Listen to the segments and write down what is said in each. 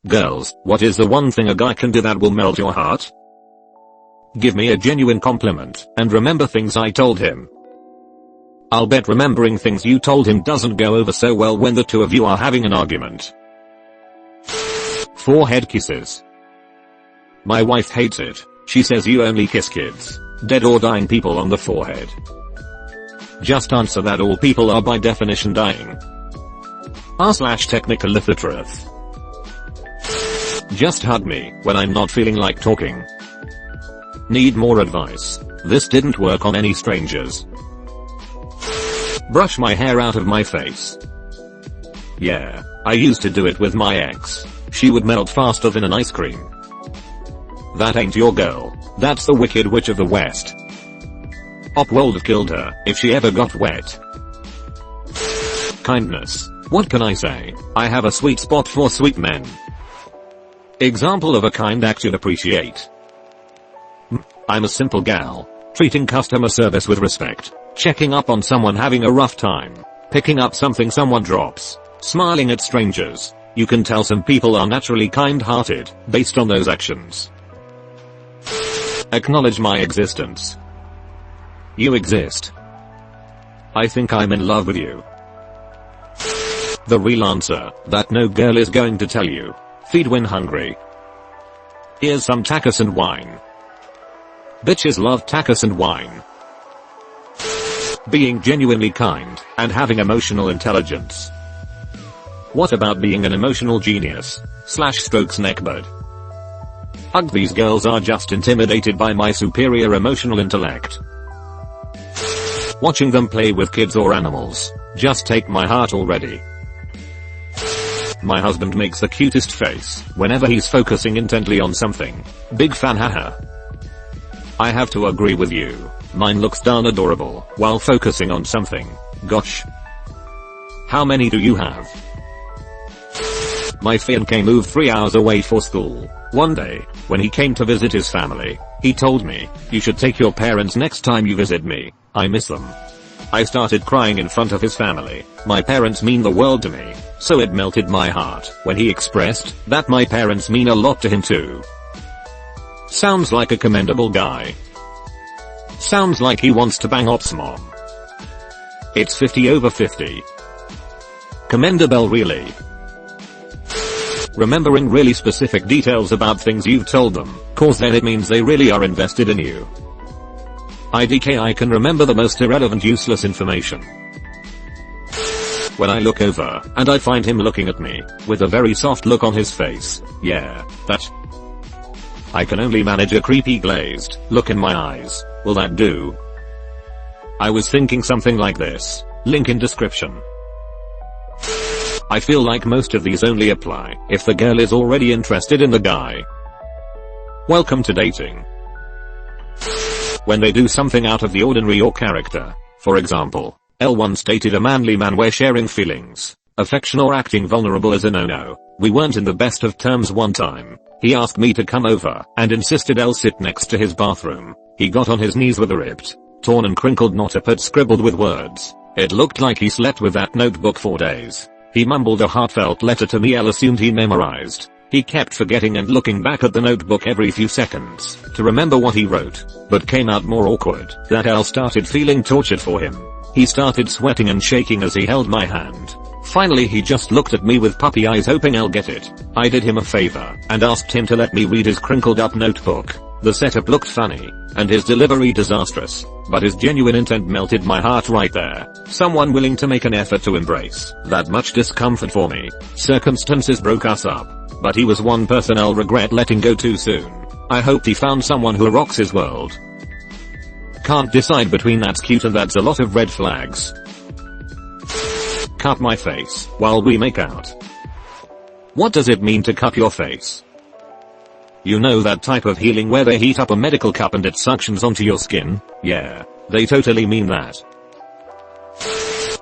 Girls, what is the one thing a guy can do that will melt your heart? Give me a genuine compliment and remember things I told him. I'll bet remembering things you told him doesn't go over so well when the two of you are having an argument. Forehead kisses. My wife hates it. She says you only kiss kids, dead or dying people on the forehead. Just answer that all people are by definition dying. r/technical illiterate. Just hug me when I'm not feeling like talking. Need more advice? This didn't work on any strangers. Brush my hair out of my face. Yeah, I used to do it with my ex. She would melt faster than an ice cream. That ain't your girl. That's the Wicked Witch of the West. Opwold killed her if she ever got wet. Kindness. What can I say? I have a sweet spot for sweet men. Example of a kind act you'd appreciate. I'm a simple gal. Treating customer service with respect. Checking up on someone having a rough time. Picking up something someone drops. Smiling at strangers. You can tell some people are naturally kind-hearted based on those actions. Acknowledge my existence. You exist. I think I'm in love with you. The real answer that no girl is going to tell you. Feed when hungry. Here's some tacos and wine. Bitches love tacos and wine. Being genuinely kind and having emotional intelligence. What about being an emotional genius / strokes neckbird? Ugh, these girls are just intimidated by my superior emotional intellect. Watching them play with kids or animals just take my heart already. My husband makes the cutest face whenever he's focusing intently on something. Big fan, haha. I have to agree with you. Mine looks darn adorable while focusing on something. Gosh. How many do you have? My fiancé moved 3 hours away for school. One day, when he came to visit his family, he told me, "You should take your parents next time you visit me. I miss them." I started crying in front of his family. My parents mean the world to me, so it melted my heart when he expressed that my parents mean a lot to him too. Sounds like a commendable guy. Sounds like he wants to bang Ops mom. It's 50/50. Commendable really. Remembering really specific details about things you've told them, cause then it means they really are invested in you. IDK, I can remember the most irrelevant useless information. When I look over and I find him looking at me with a very soft look on his face. Yeah, that. I can only manage a creepy glazed look in my eyes. Will that do? I was thinking something like this. Link in description. I feel like most of these only apply if the girl is already interested in the guy. Welcome to dating. When they do something out of the ordinary or character. For example, L once dated a manly man where sharing feelings, affection or acting vulnerable is a no-no. We weren't in the best of terms one time. He asked me to come over and insisted L sit next to his bathroom. He got on his knees with a ripped, torn and crinkled notepad scribbled with words. It looked like he slept with that notebook for days. He mumbled a heartfelt letter to me L assumed he memorized. He kept forgetting and looking back at the notebook every few seconds to remember what he wrote, but came out more awkward that L started feeling tortured for him. He started sweating and shaking as he held my hand. Finally he just looked at me with puppy eyes hoping I'll get it. I did him a favor and asked him to let me read his crinkled up notebook. The setup looked funny, and his delivery disastrous, but his genuine intent melted my heart right there. Someone willing to make an effort to embrace that much discomfort for me. Circumstances broke us up, but he was one person I'll regret letting go too soon. I hope he found someone who rocks his world. Can't decide between that's cute and that's a lot of red flags. Cup my face while we make out. What does it mean to cup your face? You know that type of healing where they heat up a medical cup and it suctions onto your skin? Yeah, they totally mean that.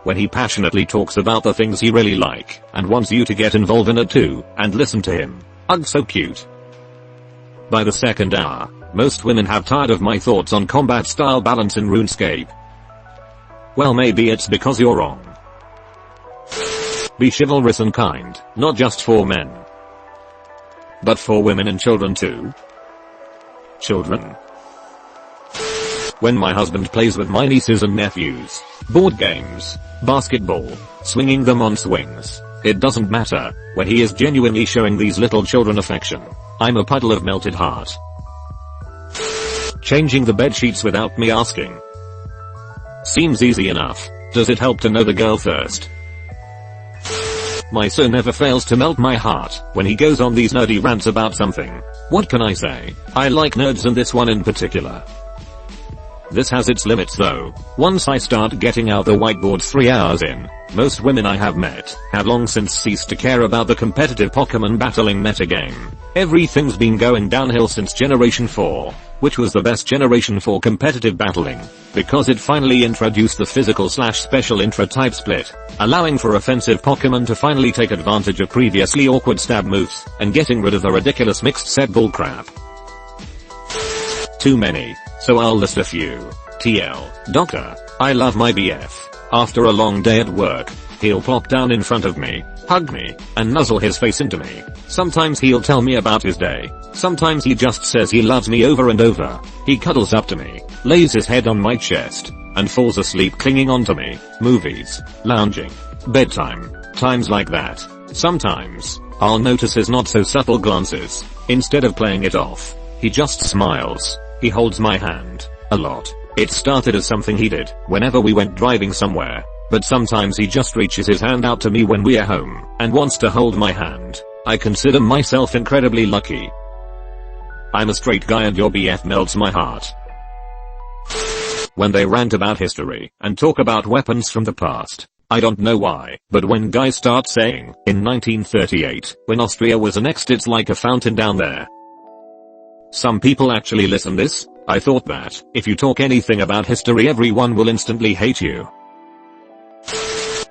When he passionately talks about the things he really like and wants you to get involved in it too and listen to him. Ugh, so cute. By the second hour, most women have tired of my thoughts on combat style balance in RuneScape. Well, maybe it's because you're wrong. Be chivalrous and kind, not just for men. but for women and children too. Children. When my husband plays with my nieces and nephews, board games, basketball, swinging them on swings, it doesn't matter, when he is genuinely showing these little children affection, I'm a puddle of melted heart. Changing the bed sheets without me asking. Seems easy enough. Does it help to know the girl first? My son never fails to melt my heart when he goes on these nerdy rants about something. What can I say? I like nerds and this one in particular. This has its limits though. Once I start getting out the whiteboard 3 hours in, most women I have met have long since ceased to care about the competitive Pokemon battling metagame. Everything's been going downhill since Generation 4, which was the best generation for competitive battling, because it finally introduced the physical/special intra-type split, allowing for offensive Pokemon to finally take advantage of previously awkward stab moves, and getting rid of the ridiculous mixed set bullcrap. Too many, so I'll list a few. TL. Doctor. I love my BF. After a long day at work, he'll plop down in front of me, hug me, and nuzzle his face into me. Sometimes he'll tell me about his day. Sometimes he just says he loves me over and over. He cuddles up to me, lays his head on my chest, and falls asleep clinging onto me. Movies, lounging, bedtime, times like that. Sometimes, I'll notice his not so subtle glances. Instead of playing it off, he just smiles. He holds my hand. A lot. It started as something he did whenever we went driving somewhere, but sometimes he just reaches his hand out to me when we're home and wants to hold my hand. I consider myself incredibly lucky. I'm a straight guy and your BF melts my heart. When they rant about history and talk about weapons from the past, I don't know why, but when guys start saying, in 1938, when Austria was annexed, it's like a fountain down there. Some people actually listen this. I thought that if you talk anything about history, everyone will instantly hate you.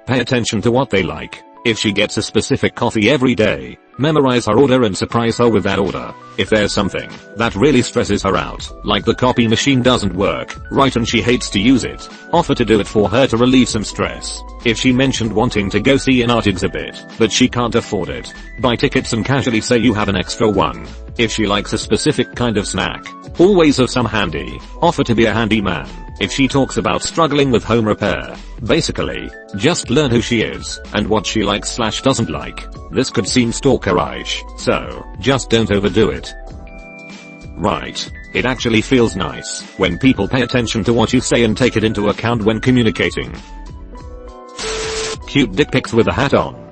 Pay attention to what they like. If she gets a specific coffee every day, memorize her order and surprise her with that order. If there's something that really stresses her out, like the copy machine doesn't work right and she hates to use it, offer to do it for her to relieve some stress. If she mentioned wanting to go see an art exhibit, but she can't afford it, buy tickets and casually say you have an extra one. If she likes a specific kind of snack, always have some handy, offer to be a handyman. If she talks about struggling with home repair, basically, just learn who she is and what she likes/doesn't like. This could seem stalkerish, so just don't overdo it. Right. It actually feels nice when people pay attention to what you say and take it into account when communicating. Cute dick pics with a hat on.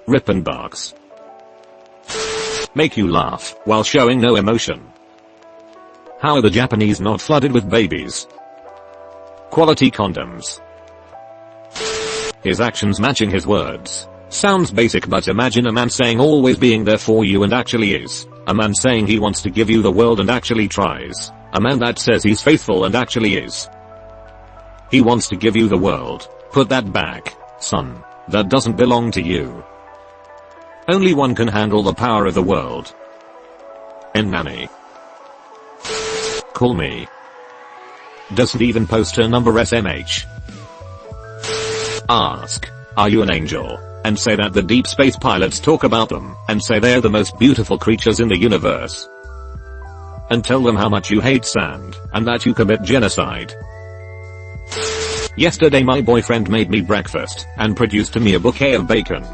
Rip and barks. Make you laugh while showing no emotion. How are the Japanese not flooded with babies? Quality condoms. His actions matching his words. Sounds basic, but imagine a man saying always being there for you and actually is. A man saying he wants to give you the world and actually tries. A man that says he's faithful and actually is. He wants to give you the world. Put that back, son. That doesn't belong to you. Only one can handle the power of the world. And nanny. Call me. Doesn't even post her number SMH. Ask, are you an angel? And say that the deep space pilots talk about them and say they're the most beautiful creatures in the universe. And tell them how much you hate sand and that you commit genocide. Yesterday my boyfriend made me breakfast and produced to me a bouquet of bacon.